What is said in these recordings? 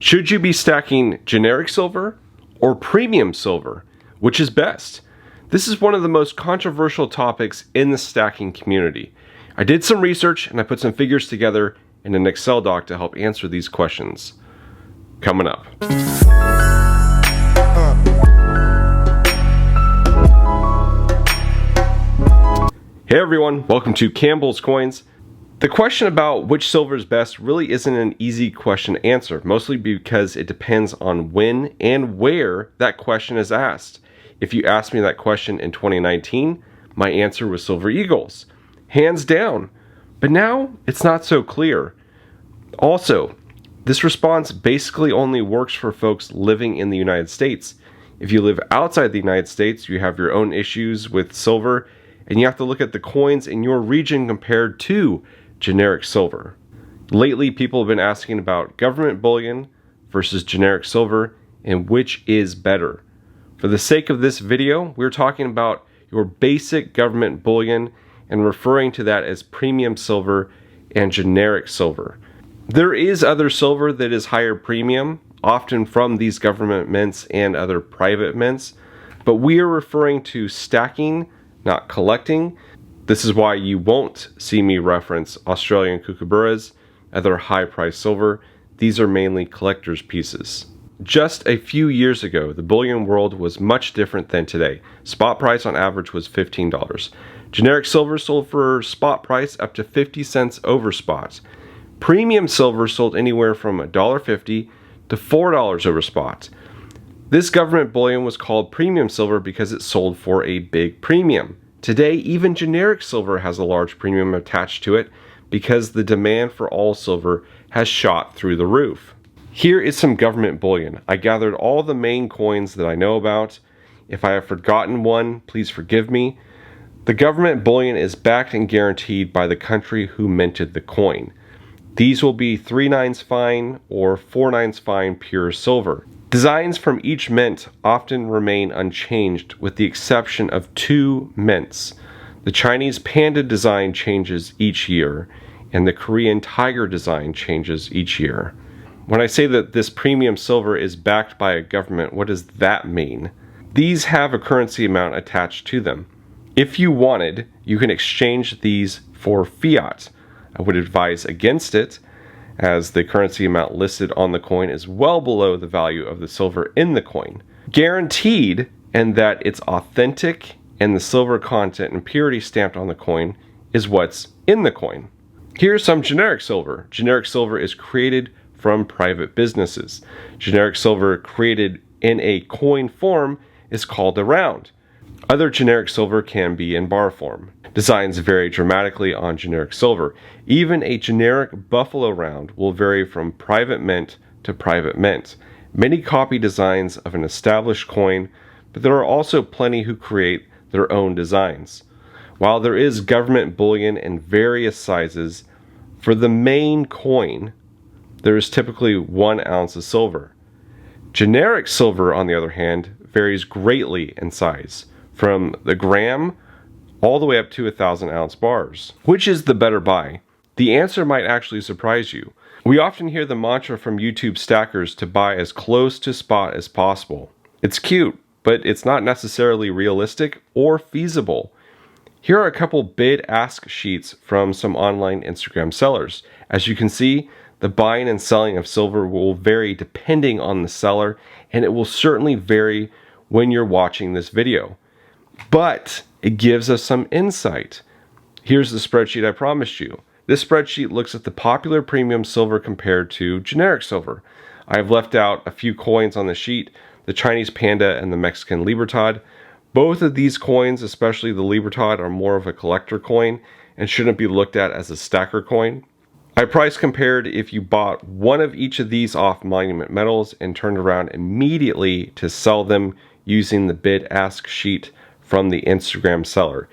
Should you be stacking generic silver or premium silver? Which is best? This is one of the most controversial topics in the stacking community. I did some research and I put some figures together in an Excel doc to help answer these questions. Coming up. Hey everyone, welcome to Campbell's Coins. The question about which silver is best really isn't an easy question to answer, mostly because it depends on when and where that question is asked. If you asked me that question in 2019, my answer was Silver Eagles, hands down. But now it's not so clear. Also, this response basically only works for folks living in the United States. If you live outside the United States, you have your own issues with silver, and you have to look at the coins in your region compared to generic silver. Lately, people have been asking about government bullion versus generic silver and which is better. For the sake of this video, we're talking about your basic government bullion and referring to that as premium silver and generic silver. There is other silver that is higher premium, often from these government mints and other private mints, but we are referring to stacking, not collecting. This is why you won't see me reference Australian kookaburras, other high-priced silver. These are mainly collector's pieces. Just a few years ago, the bullion world was much different than today. Spot price on average was $15. Generic silver sold for spot price up to 50 cents over spot. Premium silver sold anywhere from $1.50 to $4 over spot. This government bullion was called premium silver because it sold for a big premium. Today, even generic silver has a large premium attached to it because the demand for all silver has shot through the roof. Here is some government bullion. I gathered all the main coins that I know about. If I have forgotten one, please forgive me. The government bullion is backed and guaranteed by the country who minted the coin. These will be 3/9 fine or 4/9 fine pure silver. Designs from each mint often remain unchanged with the exception of two mints. The Chinese panda design changes each year and the Korean tiger design changes each year. When I say that this premium silver is backed by a government, what does that mean? These have a currency amount attached to them. If you wanted, you can exchange these for fiat. I would advise against it, as the currency amount listed on the coin is well below the value of the silver in the coin. Guaranteed, and that it's authentic and the silver content and purity stamped on the coin is what's in the coin. Here's some generic silver. Generic silver is created from private businesses. Generic silver created in a coin form is called a round. Other generic silver can be in bar form. Designs vary dramatically on generic silver. Even a generic buffalo round will vary from private mint to private mint. Many copy designs of an established coin, but there are also plenty who create their own designs. While there is government bullion in various sizes, for the main coin, there is typically 1 ounce of silver. Generic silver, on the other hand, varies greatly in size, from the gram all the way up to 1,000-ounce bars. Which is the better buy? The answer might actually surprise you. We often hear the mantra from YouTube stackers to buy as close to spot as possible. It's cute, but it's not necessarily realistic or feasible. Here are a couple bid-ask sheets from some online Instagram sellers. As you can see, the buying and selling of silver will vary depending on the seller, and it will certainly vary when you're watching this video. But it gives us some insight. Here's the spreadsheet I promised you. This spreadsheet looks at the popular premium silver compared to generic silver. I have left out a few coins on the sheet, the Chinese panda and the Mexican libertad. Both of these coins, especially the libertad, are more of a collector coin and shouldn't be looked at as a stacker coin. I price compared if you bought one of each of these off Monument Metals and turned around immediately to sell them using the bid-ask sheet from the Instagram seller.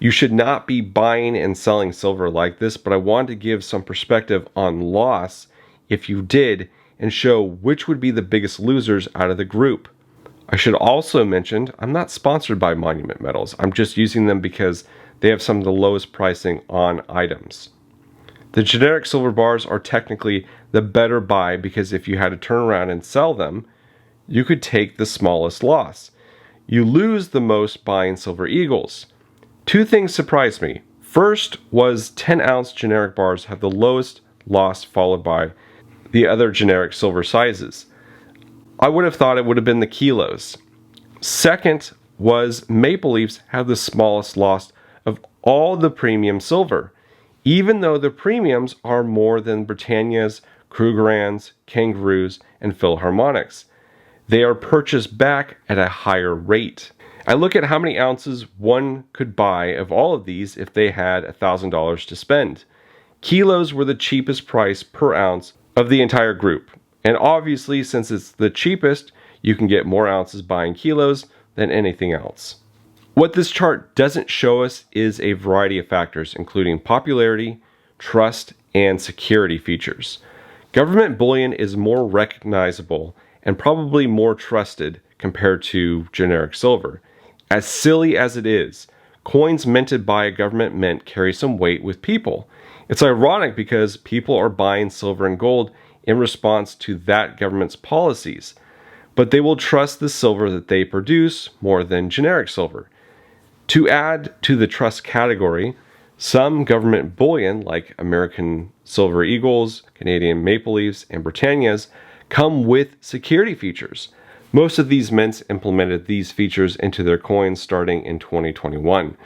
You should not be buying and selling silver like this, but I wanted to give some perspective on loss if you did and show which would be the biggest losers out of the group. I should also mention I'm not sponsored by Monument Metals. I'm just using them because they have some of the lowest pricing on items. The generic silver bars are technically the better buy because if you had to turn around and sell them, you could take the smallest loss. You lose the most buying silver eagles. Two things surprised me. First was 10-ounce generic bars have the lowest loss, followed by the other generic silver sizes. I would have thought it would have been the kilos. Second was Maple Leafs have the smallest loss of all the premium silver, even though the premiums are more than Britannias, Kangaroos, Kangaroos, and Philharmonics. They are purchased back at a higher rate. I look at how many ounces one could buy of all of these if they had $1,000 to spend. Kilos were the cheapest price per ounce of the entire group. And obviously, since it's the cheapest, you can get more ounces buying kilos than anything else. What this chart doesn't show us is a variety of factors, including popularity, trust, and security features. Government bullion is more recognizable and probably more trusted compared to generic silver. As silly as it is, coins minted by a government mint carry some weight with people. It's ironic because people are buying silver and gold in response to that government's policies, but they will trust the silver that they produce more than generic silver. To add to the trust category, some government bullion, like American Silver Eagles, Canadian Maple Leafs, and Britannias, come with security features. Most of these mints implemented these features into their coins starting in 2021.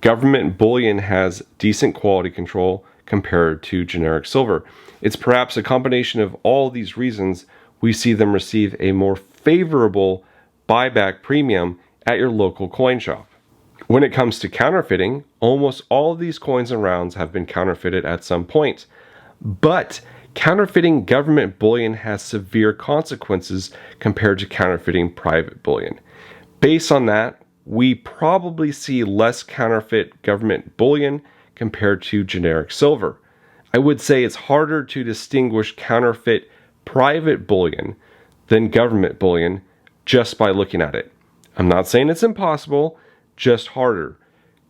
Government bullion has decent quality control compared to generic silver. It's perhaps a combination of all these reasons we see them receive a more favorable buyback premium at your local coin shop. When it comes to counterfeiting, almost all of these coins and rounds have been counterfeited at some point. But counterfeiting government bullion has severe consequences compared to counterfeiting private bullion. Based on that, we probably see less counterfeit government bullion compared to generic silver. I would say it's harder to distinguish counterfeit private bullion than government bullion just by looking at it. I'm not saying it's impossible, just harder.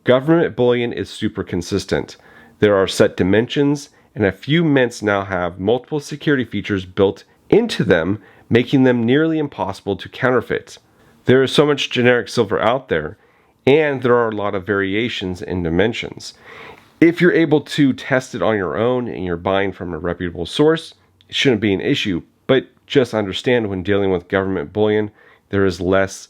Government bullion is super consistent. There are set dimensions, and a few mints now have multiple security features built into them, making them nearly impossible to counterfeit. There is so much generic silver out there, and there are a lot of variations in dimensions. If you're able to test it on your own and you're buying from a reputable source, it shouldn't be an issue, but just understand when dealing with government bullion, there is less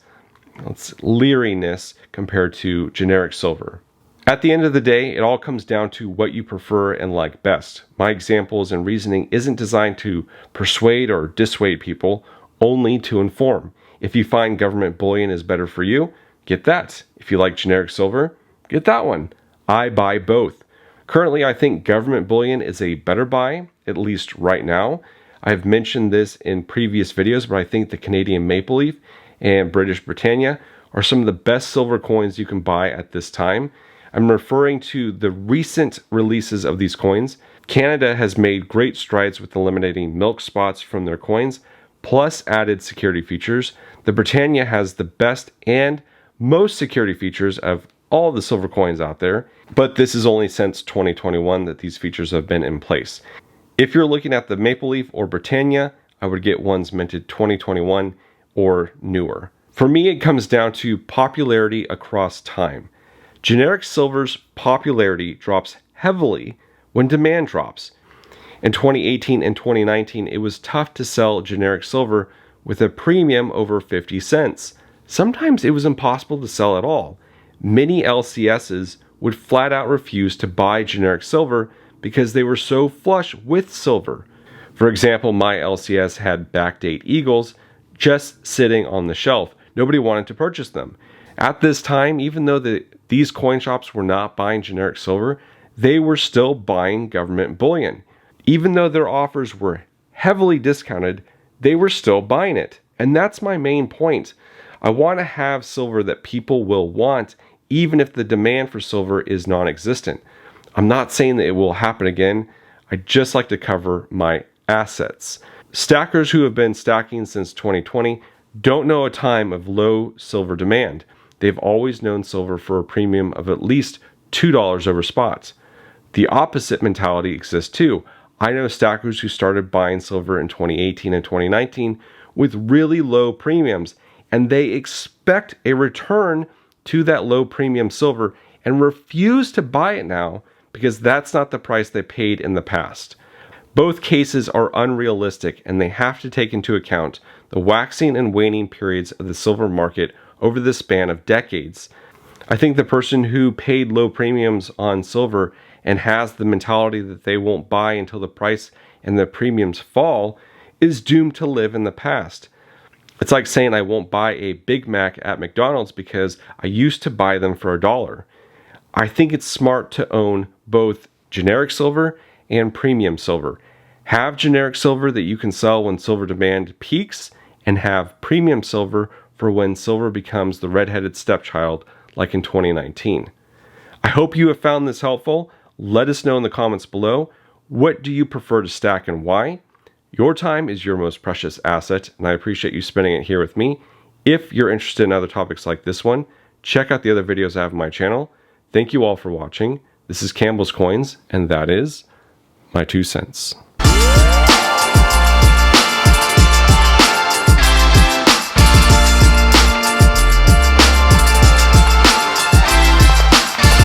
leeriness compared to generic silver. At the end of the day, it all comes down to what you prefer and like best. My examples and reasoning isn't designed to persuade or dissuade people, only to inform. If you find government bullion is better for you, get that. If you like generic silver, get that one. I buy both. Currently, I think government bullion is a better buy, at least right now. I've mentioned this in previous videos, but I think the Canadian Maple Leaf and British Britannia are some of the best silver coins you can buy at this time. I'm referring to the recent releases of these coins. Canada has made great strides with eliminating milk spots from their coins, plus added security features. The Britannia has the best and most security features of all the silver coins out there, but this is only since 2021 that these features have been in place. If you're looking at the Maple Leaf or Britannia, I would get ones minted 2021 or newer. For me, it comes down to popularity across time. Generic silver's popularity drops heavily when demand drops. In 2018 and 2019, it was tough to sell generic silver with a premium over 50 cents. Sometimes it was impossible to sell at all. Many LCSs would flat out refuse to buy generic silver because they were so flush with silver. For example, my LCS had backdate eagles just sitting on the shelf. Nobody wanted to purchase them. At this time, even though these coin shops were not buying generic silver, they were still buying government bullion. Even though their offers were heavily discounted, they were still buying it. And that's my main point. I want to have silver that people will want, even if the demand for silver is non-existent. I'm not saying that it will happen again. I just like to cover my assets. Stackers who have been stacking since 2020 don't know a time of low silver demand. They've always known silver for a premium of at least $2 over spots. The opposite mentality exists too. I know stackers who started buying silver in 2018 and 2019 with really low premiums, and they expect a return to that low premium silver and refuse to buy it now because that's not the price they paid in the past. Both cases are unrealistic, and they have to take into account the waxing and waning periods of the silver market over the span of decades. I think the person who paid low premiums on silver and has the mentality that they won't buy until the price and the premiums fall is doomed to live in the past. It's like saying I won't buy a Big Mac at McDonald's because I used to buy them for $1. I think it's smart to own both generic silver and premium silver. Have generic silver that you can sell when silver demand peaks, and have premium silver for when silver becomes the redheaded stepchild like in 2019. I hope you have found this helpful. Let us know in the comments below. What do you prefer to stack and why? Your time is your most precious asset, and I appreciate you spending it here with me. If you're interested in other topics like this one, check out the other videos I have on my channel. Thank you all for watching. This is Campbell's Coins, and that is my 2 cents.